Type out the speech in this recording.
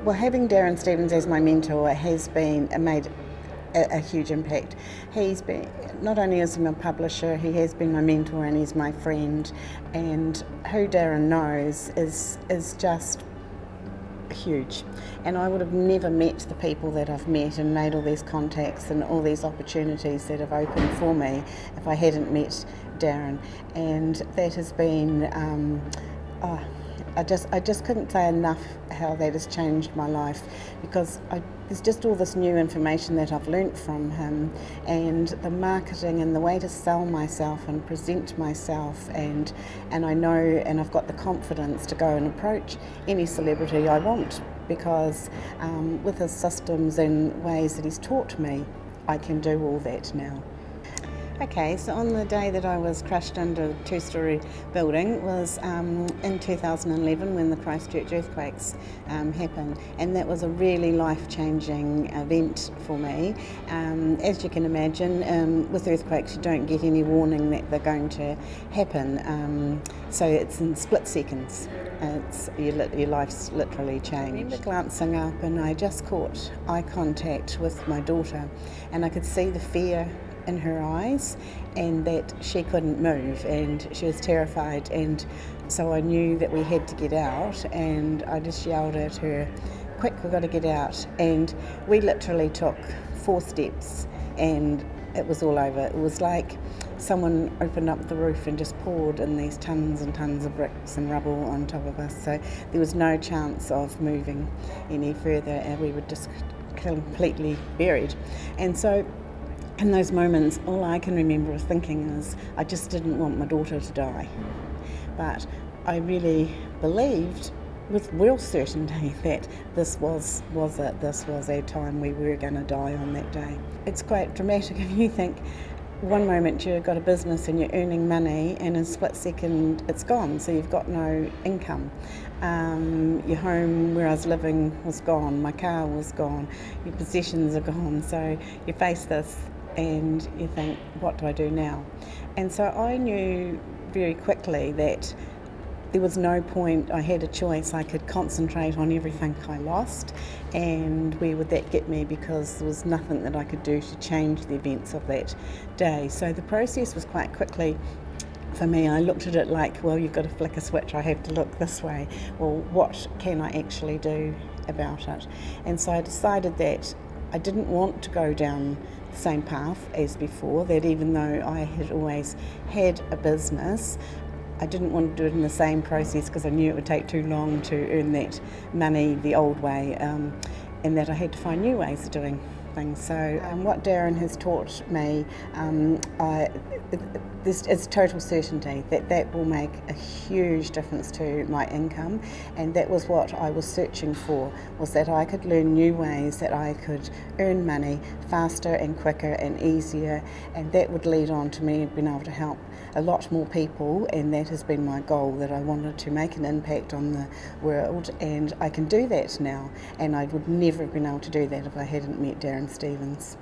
Well, having Darren Stevens as my mentor has been made a huge impact. He's been, not only is he my publisher, he has been my mentor and he's my friend, and who Darren knows is just huge. And I would have never met the people that I've met and made all these contacts and all these opportunities that have opened for me if I hadn't met Darren. And that has been I just couldn't say enough how that has changed my life, because there's just all this new information that I've learnt from him, and the marketing and the way to sell myself and present myself, and I know, and I've got the confidence to go and approach any celebrity I want, because with his systems and ways that he's taught me, I can do all that now. Okay, so on the day that I was crushed under a two-storey building was in 2011 when the Christchurch earthquakes happened, and that was a really life-changing event for me. As you can imagine, with earthquakes you don't get any warning that they're going to happen, so it's in split seconds. Your life's literally changed. I remember glancing up and I just caught eye contact with my daughter, and I could see the fear in her eyes and that she couldn't move and she was terrified, and so I knew that we had to get out, and I just yelled at her, "Quick, we've got to get out." And we literally took 4 steps and it was all over. It was like someone opened up the roof and just poured in these tons and tons of bricks and rubble on top of us, so there was no chance of moving any further and we were just completely buried. And so in those moments, all I can remember thinking is I just didn't want my daughter to die. But I really believed with real certainty that this was it. This was our time. We were going to die on that day. It's quite dramatic if you think one moment you've got a business and you're earning money, and in a split second it's gone, so you've got no income. Your home where I was living was gone, my car was gone, your possessions are gone, so you face this and you think, what do I do now? And so I knew very quickly that there was no point. I had a choice. I could concentrate on everything I lost, and where would that get me, because there was nothing that I could do to change the events of that day. So the process was quite quickly. For me, I looked at it like, well, you've got to flick a switch, I have to look this way. Well, what can I actually do about it? And so I decided that I didn't want to go down the same path as before, that even though I had always had a business, I didn't want to do it in the same process, because I knew it would take too long to earn that money the old way, and that I had to find new ways of doing things. So what Darren has taught me, this is total certainty that will make a huge difference to my income, and that was what I was searching for, was that I could learn new ways that I could earn money faster and quicker and easier, and that would lead on to me being able to help a lot more people, and that has been my goal, that I wanted to make an impact on the world, and I can do that now, and I would never have been able to do that if I hadn't met Darren Stevens.